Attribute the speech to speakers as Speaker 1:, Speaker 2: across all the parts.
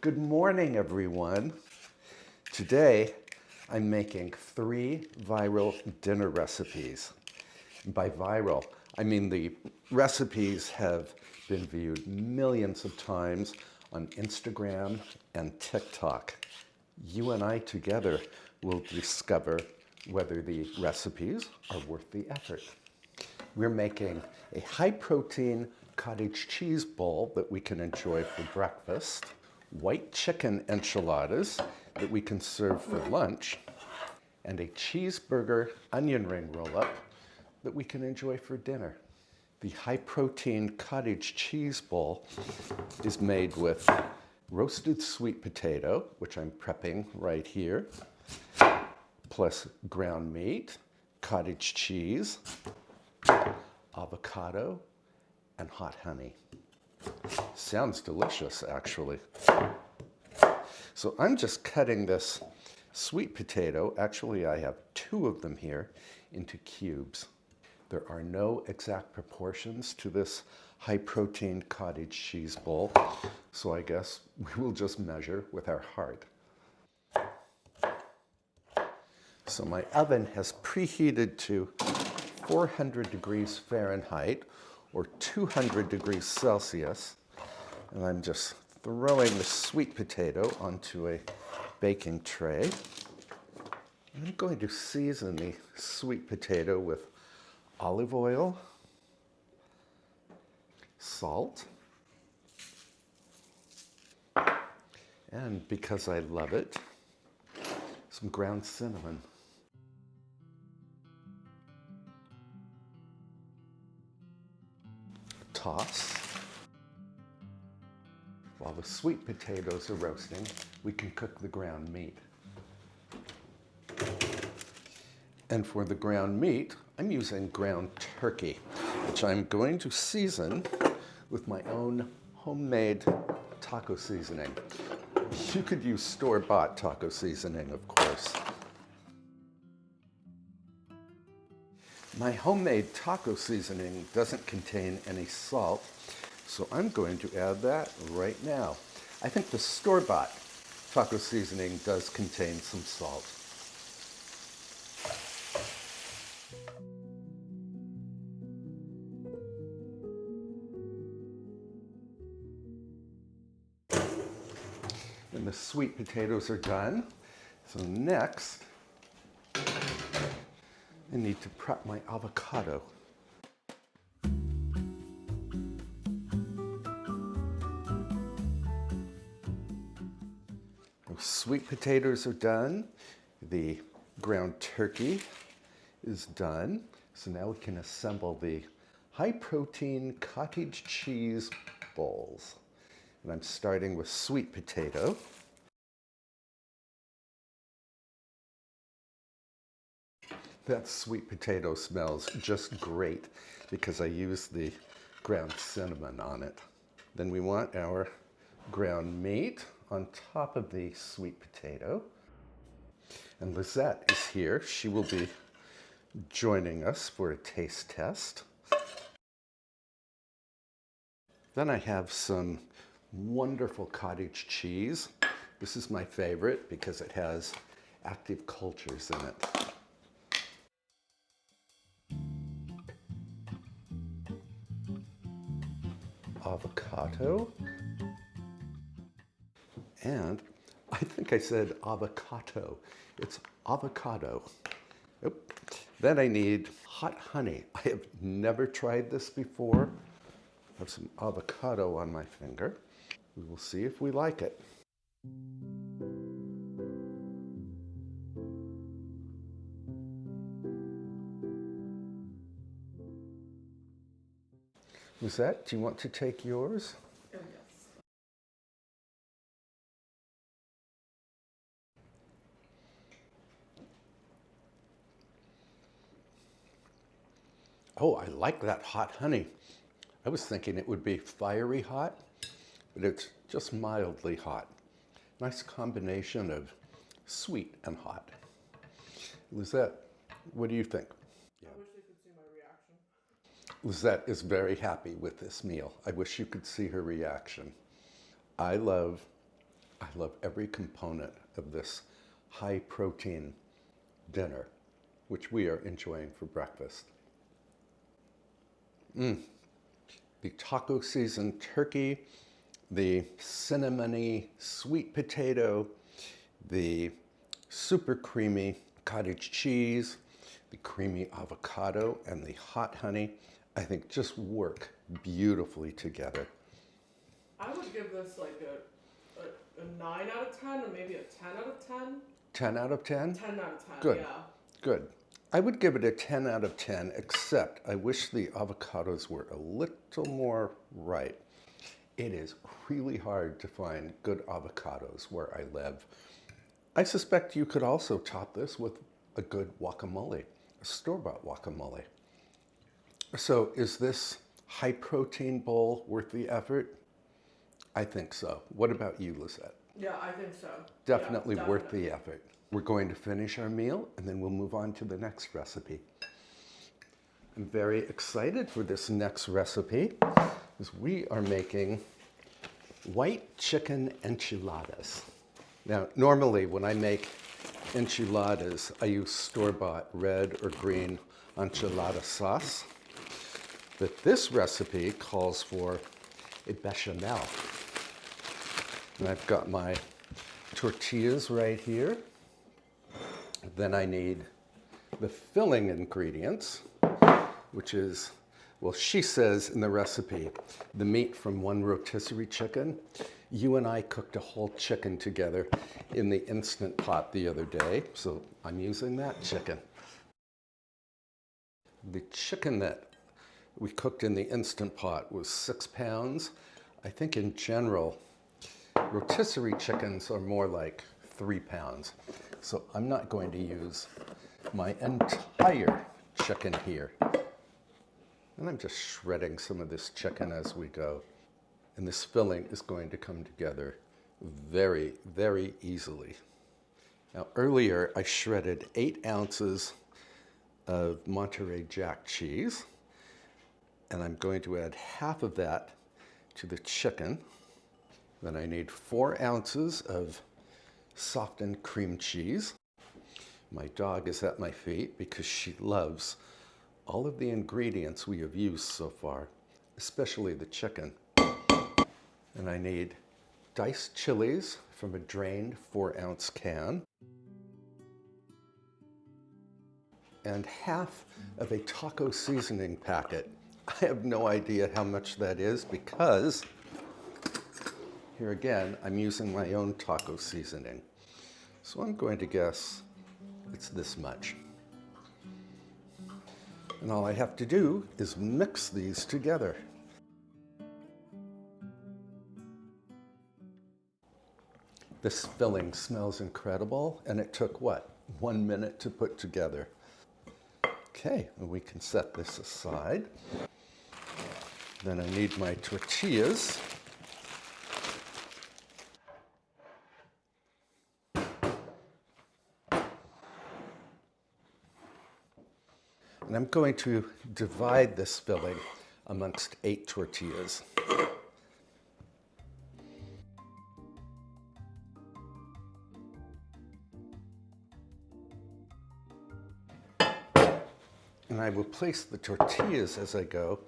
Speaker 1: Good morning, everyone. Today, I'm making 3 viral dinner recipes. And by viral, I mean the recipes have been viewed millions of times on Instagram and TikTok. You and I together will discover whether the recipes are worth the effort. We're making a high-protein cottage cheese bowl that we can enjoy for breakfast, white chicken enchiladas that we can serve for lunch, and a cheeseburger onion ring roll-up that we can enjoy for dinner. The high-protein cottage cheese bowl is made with roasted sweet potato, which I'm prepping right here, plus ground meat, cottage cheese, avocado, and hot honey. Sounds delicious, actually. So I'm just cutting this sweet potato, actually I have 2 of them here, into cubes. There are no exact proportions to this high-protein cottage cheese bowl, so I guess we will just measure with our heart. So my oven has preheated to 400 degrees Fahrenheit or 200 degrees Celsius, and I'm just throwing the sweet potato onto a baking tray. I'm going to season the sweet potato with olive oil, salt, and because I love it, some ground cinnamon. Toss. While the sweet potatoes are roasting, we can cook the ground meat. And for the ground meat, I'm using ground turkey, which I'm going to season with my own homemade taco seasoning. You could use store-bought taco seasoning, of course. My homemade taco seasoning doesn't contain any salt, so I'm going to add that right now. I think the store-bought taco seasoning does contain some salt. And the sweet potatoes are done. So next, I need to prep my avocado. The sweet potatoes are done. The ground turkey is done. So now we can assemble the high-protein cottage cheese bowls. And I'm starting with sweet potato. That sweet potato smells just great because I used the ground cinnamon on it. Then we want our ground meat on top of the sweet potato. And Lizette is here. She will be joining us for a taste test. Then I have some wonderful cottage cheese. This is my favorite because it has active cultures in it. Avocado. And I think I said avocado. It's avocado. Oop. Then I need hot honey. I have never tried this before. I have some avocado on my finger. We will see if we like it. Lizette, do you want to take yours?
Speaker 2: Oh, yes.
Speaker 1: Oh, I like that hot honey. I was thinking it would be fiery hot, but it's just mildly hot. Nice combination of sweet and hot. Lizette, what do you think?
Speaker 2: I wish they could see my reaction.
Speaker 1: Lizette is very happy with this meal. I wish you could see her reaction. I love I love every component of this high protein dinner, which we are enjoying for breakfast. The taco seasoned turkey, the cinnamony sweet potato, the super creamy cottage cheese, the creamy avocado, and the hot honey, I think just work beautifully together.
Speaker 2: I would give this like a 9 out of 10 or maybe a 10 out of 10.
Speaker 1: 10 out of 10?
Speaker 2: 10 out of 10,
Speaker 1: Good.
Speaker 2: yeah.
Speaker 1: Good. I would give it a 10 out of 10, except I wish the avocados were a little more ripe. It is really hard to find good avocados where I live. I suspect you could also top this with a good guacamole, a store-bought guacamole. So is this high protein bowl worth the effort? I think so. What about you, Lisette?
Speaker 2: Yeah, I think so.
Speaker 1: Definitely
Speaker 2: Yeah,
Speaker 1: worth the effort. We're going to finish our meal and then we'll move on to the next recipe. I'm very excited for this next recipe because we are making white chicken enchiladas. Now, normally when I make enchiladas, I use store-bought red or green enchilada sauce. But this recipe calls for a bechamel. And I've got my tortillas right here. Then I need the filling ingredients, which is, well, she says in the recipe, the meat from one rotisserie chicken. You and I cooked a whole chicken together in the Instant Pot the other day, so I'm using that chicken. The chicken that we cooked in the Instant Pot was 6 pounds. I think in general, rotisserie chickens are more like 3 pounds. So I'm not going to use my entire chicken here. And I'm just shredding some of this chicken as we go. And this filling is going to come together very, very easily. Now earlier I shredded 8 ounces of Monterey Jack cheese. And I'm going to add half of that to the chicken. Then I need 4 ounces of softened cream cheese. My dog is at my feet because she loves all of the ingredients we have used so far, especially the chicken. And I need diced chilies from a drained 4-ounce can. And half of a taco seasoning packet. I have no idea how much that is because here again, I'm using my own taco seasoning. So I'm going to guess it's this much. And all I have to do is mix these together. This filling smells incredible, and it took, what, 1 minute to put together. Okay, and we can set this aside. Then I need my tortillas. And I'm going to divide this filling amongst 8 tortillas. And I will place the tortillas as I go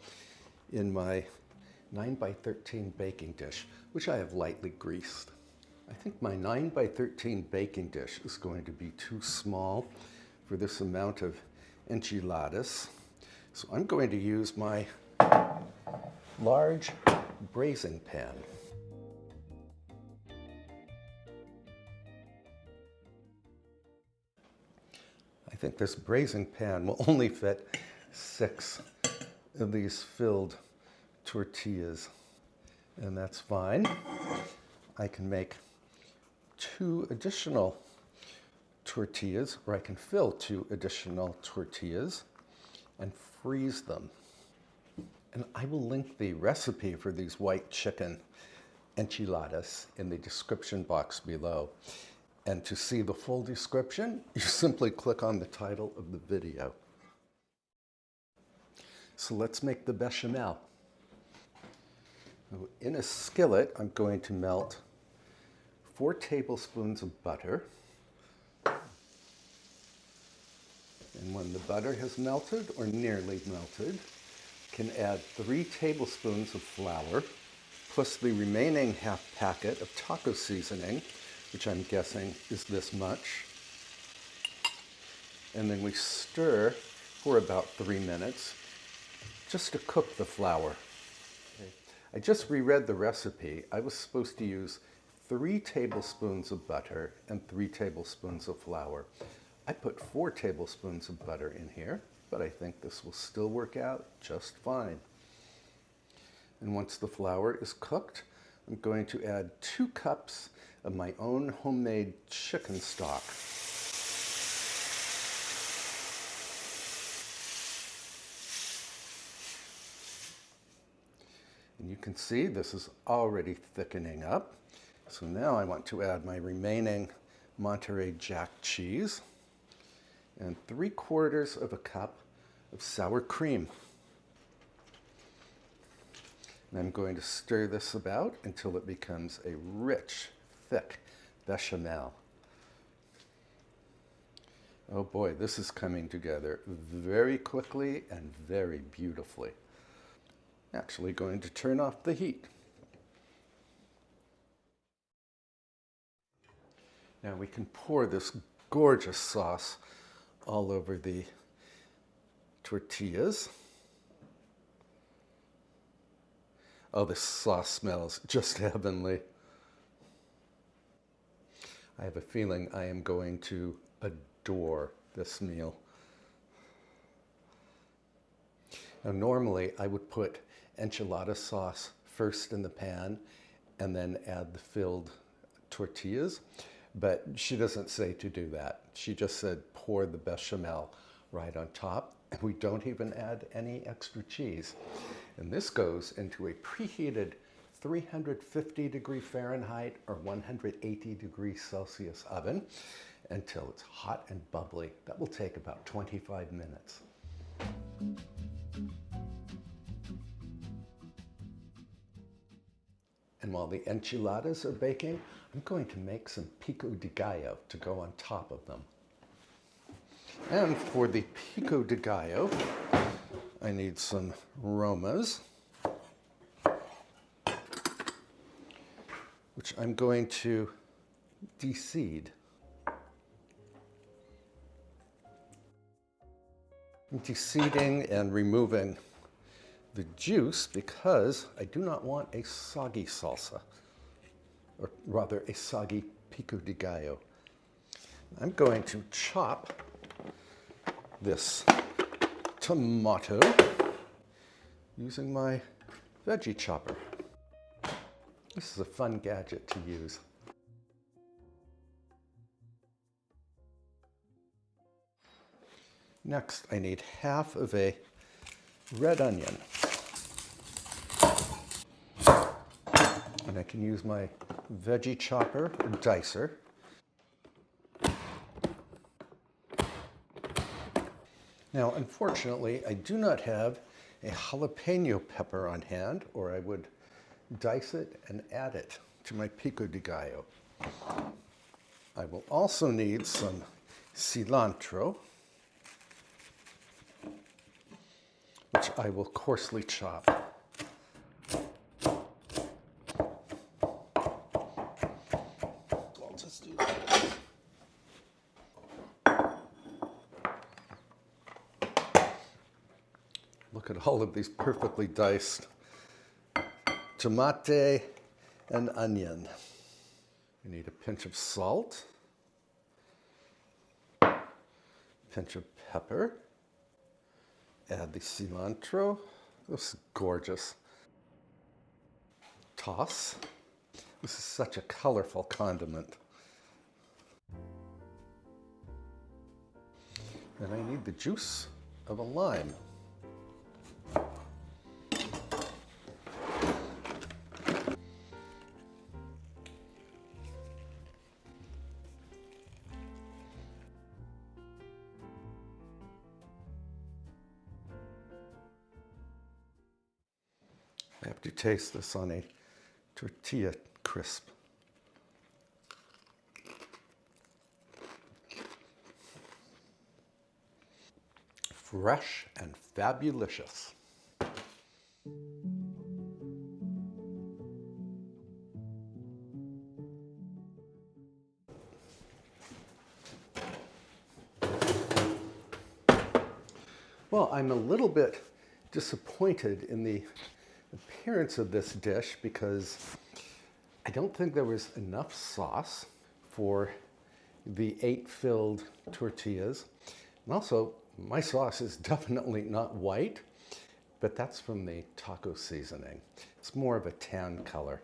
Speaker 1: in my 9x13 baking dish, which I have lightly greased. I think my 9x13 baking dish is going to be too small for this amount of enchiladas. So I'm going to use my large braising pan. I think this braising pan will only fit 6 of these filled tortillas, and that's fine. I can make 2 additional tortillas, or I can fill 2 additional tortillas and freeze them. And I will link the recipe for these white chicken enchiladas in the description box below. And to see the full description, you simply click on the title of the video. So let's make the bechamel. In a skillet, I'm going to melt 4 tablespoons of butter. And when the butter has melted or nearly melted, can add 3 tablespoons of flour, plus the remaining half packet of taco seasoning, which I'm guessing is this much. And then we stir for about 3 minutes just to cook the flour. Okay. I just reread the recipe. I was supposed to use 3 tablespoons of butter and 3 tablespoons of flour. I put 4 tablespoons of butter in here, but I think this will still work out just fine. And once the flour is cooked, I'm going to add 2 cups of my own homemade chicken stock. And you can see this is already thickening up. So now I want to add my remaining Monterey Jack cheese and 3/4 of a cup of sour cream. And I'm going to stir this about until it becomes a rich, thick bechamel. Oh boy, this is coming together very quickly and very beautifully. Actually going to turn off the heat. Now we can pour this gorgeous sauce all over the tortillas. Oh, this sauce smells just heavenly. I have a feeling I am going to adore this meal. Now, normally I would put enchilada sauce first in the pan and then add the filled tortillas, but she doesn't say to do that. She just said pour the bechamel right on top, and we don't even add any extra cheese. And this goes into a preheated 350 Fahrenheit or 180 Celsius oven until it's hot and bubbly. That will take about 25 minutes. And while the enchiladas are baking, I'm going to make some pico de gallo to go on top of them. And for the pico de gallo, I need some Romas, which I'm going to de-seed. I'm de-seeding and removing the juice because I do not want a soggy salsa, or rather a soggy pico de gallo. I'm going to chop this tomato using my veggie chopper. This is a fun gadget to use. Next, I need half of a red onion. And I can use my veggie chopper or dicer. Now, unfortunately, I do not have a jalapeno pepper on hand, or I would dice it and add it to my pico de gallo. I will also need some cilantro, which I will coarsely chop. I'll just do that. Look at all of these perfectly diced tomate and onion. We need a pinch of salt, pinch of pepper. Add the cilantro. This is gorgeous. Toss. This is such a colorful condiment. And I need the juice of a lime. I have to taste this on a tortilla crisp. fresh and fabulicious. Well, I'm a little bit disappointed in the appearance of this dish because I don't think there was enough sauce for the 8 filled tortillas. And also, my sauce is definitely not white, but that's from the taco seasoning. It's more of a tan color.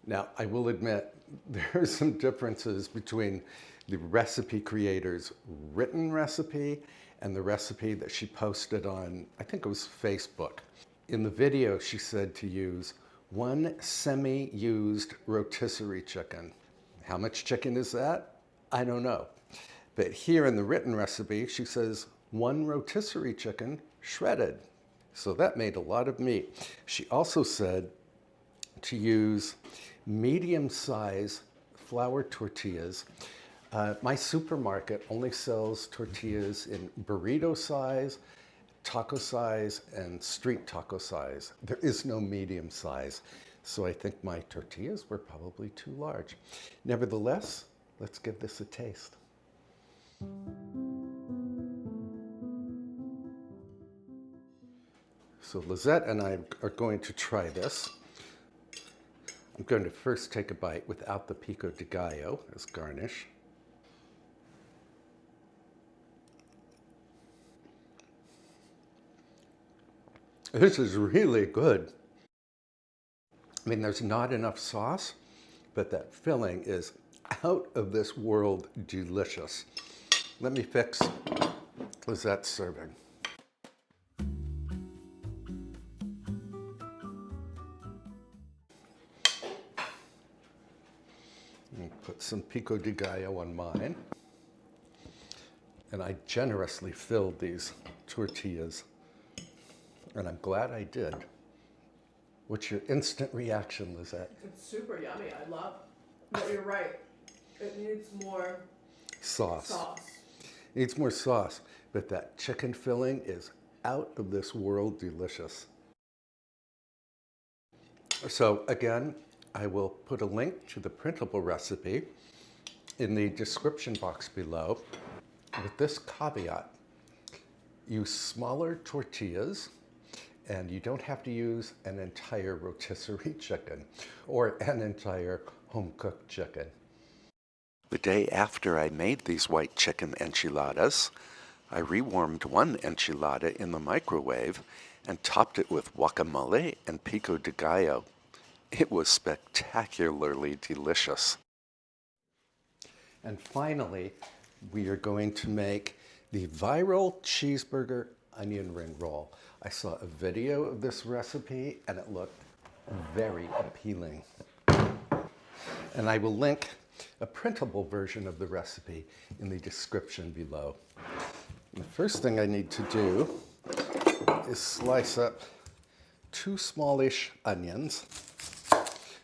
Speaker 1: Now, I will admit there are some differences between the recipe creator's written recipe and the recipe that she posted on, I think it was Facebook. In the video, she said to use 1 semi-used rotisserie chicken. How much chicken is that? I don't know. But here in the written recipe, she says 1 rotisserie chicken shredded. So that made a lot of meat. She also said to use medium-size flour tortillas. My supermarket only sells tortillas in burrito size, taco size, and street taco size. There is no medium size. So I think my tortillas were probably too large. Nevertheless, let's give this a taste. So Lizette and I are going to try this. I'm going to first take a bite without the pico de gallo as garnish. This is really good. I mean, there's not enough sauce, but that filling is out of this world delicious. Let me fix Lizette's serving. Put some pico de gallo on mine. And I generously filled these tortillas. And I'm glad I did. What's your instant reaction, Lizette?
Speaker 2: It's super yummy. I love it. But you're right. It needs more
Speaker 1: Sauce. It needs more sauce. But that chicken filling is out of this world delicious. So again, I will put a link to the printable recipe in the description box below with this caveat. Use smaller tortillas, and you don't have to use an entire rotisserie chicken or an entire home-cooked chicken. The day after I made these white chicken enchiladas, I rewarmed 1 enchilada in the microwave and topped it with guacamole and pico de gallo. It was spectacularly delicious. And finally, we are going to make the viral cheeseburger onion ring roll. I saw a video of this recipe and it looked very appealing. And I will link a printable version of the recipe in the description below. And the first thing I need to do is slice up 2 smallish onions.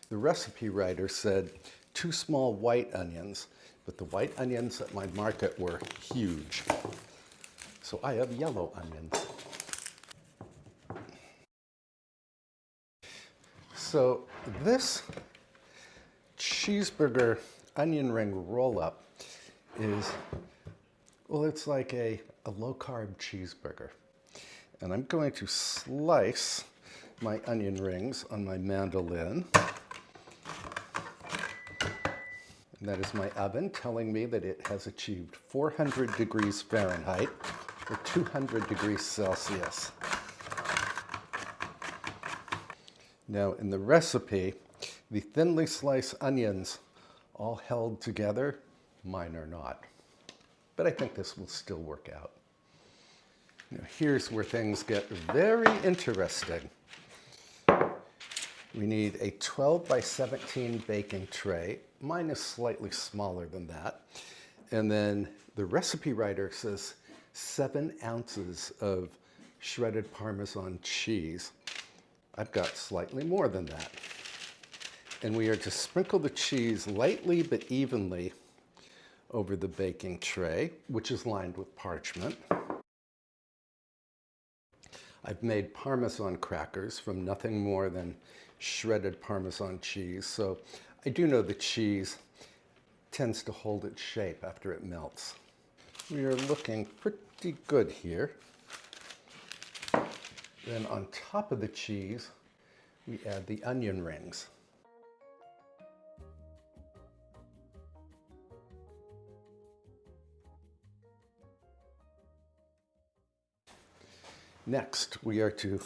Speaker 1: The recipe writer said 2 small white onions, but the white onions at my market were huge. So I have yellow onions. So this cheeseburger onion ring roll-up is, well, it's like a low-carb cheeseburger. And I'm going to slice my onion rings on my mandolin. And that is my oven telling me that it has achieved 400 degrees Fahrenheit or 200 degrees Celsius. Now in the recipe, the thinly sliced onions all held together. Mine are not. But I think this will still work out. Now here's where things get very interesting. We need a 12 by 17 baking tray. Mine is slightly smaller than that. And then the recipe writer says 7 ounces of shredded Parmesan cheese. I've got slightly more than that. And we are to sprinkle the cheese lightly but evenly over the baking tray, which is lined with parchment. I've made Parmesan crackers from nothing more than shredded Parmesan cheese, so I do know the cheese tends to hold its shape after it melts. We are looking pretty good here. Then on top of the cheese, we add the onion rings. Next, we are to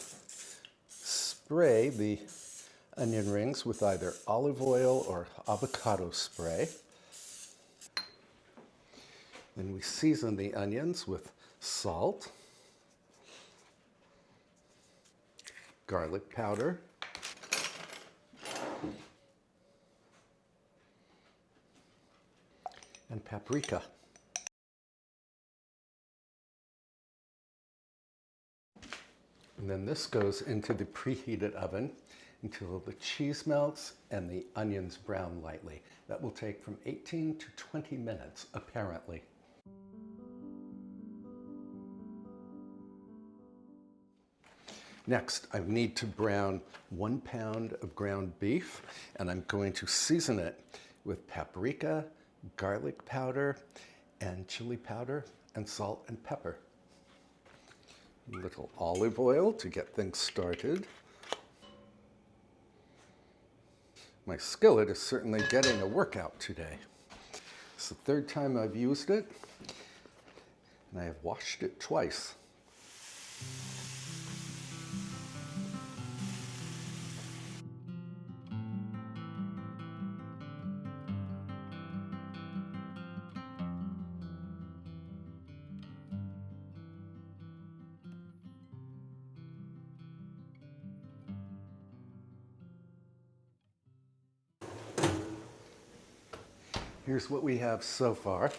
Speaker 1: spray the onion rings with either olive oil or avocado spray. Then we season the onions with salt, garlic powder, and paprika. And then this goes into the preheated oven until the cheese melts and the onions brown lightly. That will take from 18 to 20 minutes, apparently. Next, I need to brown 1 pound of ground beef, and I'm going to season it with paprika, garlic powder, and chili powder, and salt and pepper. A little olive oil to get things started. My skillet is certainly getting a workout today. It's the 3rd time I've used it, and I have washed it twice. Here's what we have so far.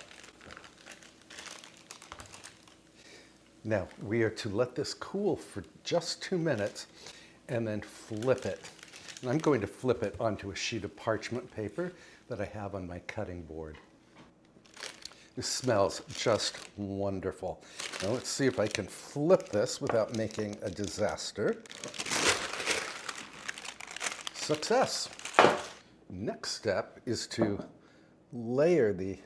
Speaker 1: Now, we are to let this cool for just 2 minutes and then flip it. And I'm going to flip it onto a sheet of parchment paper that I have on my cutting board. This smells just wonderful. Now let's see if I can flip this without making a disaster. Success! Next step is to layer the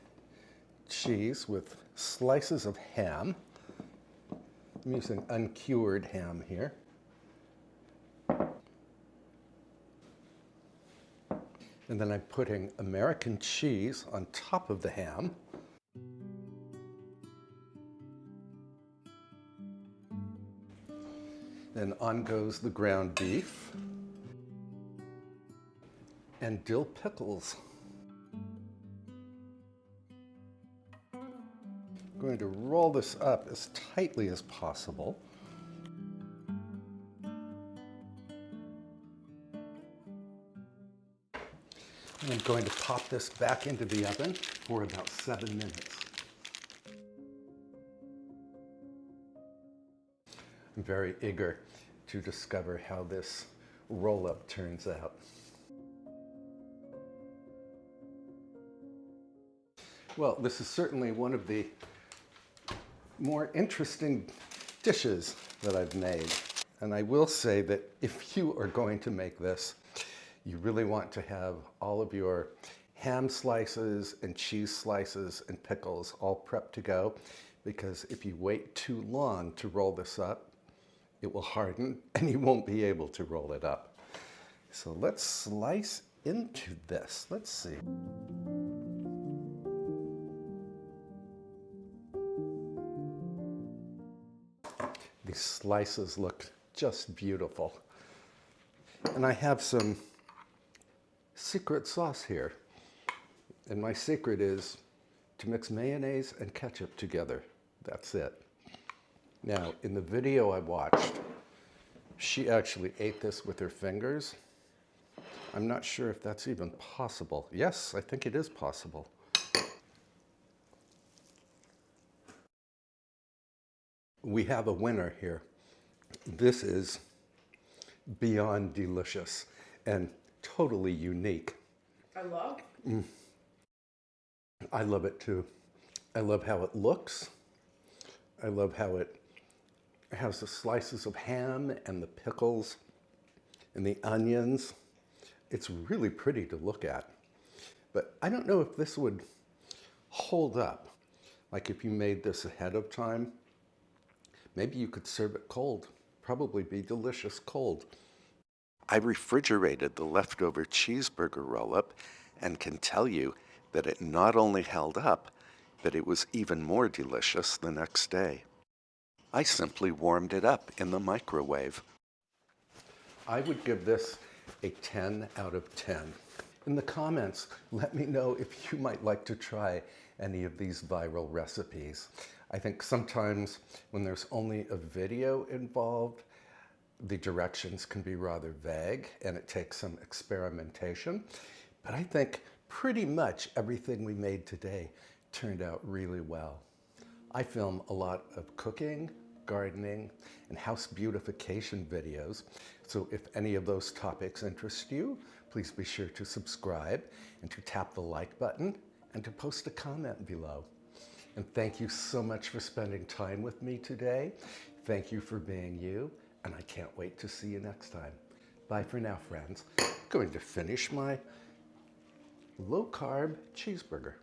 Speaker 1: cheese with slices of ham. I'm using uncured ham here. And then I'm putting American cheese on top of the ham. Then on goes the ground beef and dill pickles. I'm going to roll this up as tightly as possible. And I'm going to pop this back into the oven for about 7 minutes. I'm very eager to discover how this roll-up turns out. Well, this is certainly one of the more interesting dishes that I've made. And I will say that if you are going to make this, you really want to have all of your ham slices and cheese slices and pickles all prepped to go, because if you wait too long to roll this up, it will harden and you won't be able to roll it up. So let's slice into this. Let's see. These slices look just beautiful. And I have some secret sauce here. And my secret is to mix mayonnaise and ketchup together. That's it. Now, in the video I watched, she actually ate this with her fingers. I'm not sure if that's even possible. Yes, I think it is possible. We have a winner here. This is beyond delicious and totally unique.
Speaker 2: I love.
Speaker 1: I love it too. I love how it looks. I love how it It has the slices of ham and the pickles and the onions. It's really pretty to look at. But I don't know if this would hold up. Like if you made this ahead of time, maybe you could serve it cold. Probably be delicious cold. I refrigerated the leftover cheeseburger roll-up and can tell you that it not only held up, but it was even more delicious the next day. I simply warmed it up in the microwave. I would give this a 10 out of 10. In the comments, let me know if you might like to try any of these viral recipes. I think sometimes when there's only a video involved, the directions can be rather vague and it takes some experimentation. But I think pretty much everything we made today turned out really well. I film a lot of cooking, gardening, and house beautification videos. So if any of those topics interest you, please be sure to subscribe and to tap the like button and to post a comment below. And thank you so much for spending time with me today. Thank you for being you, and I can't wait to see you next time. Bye for now, friends. I'm going to finish my low-carb cheeseburger.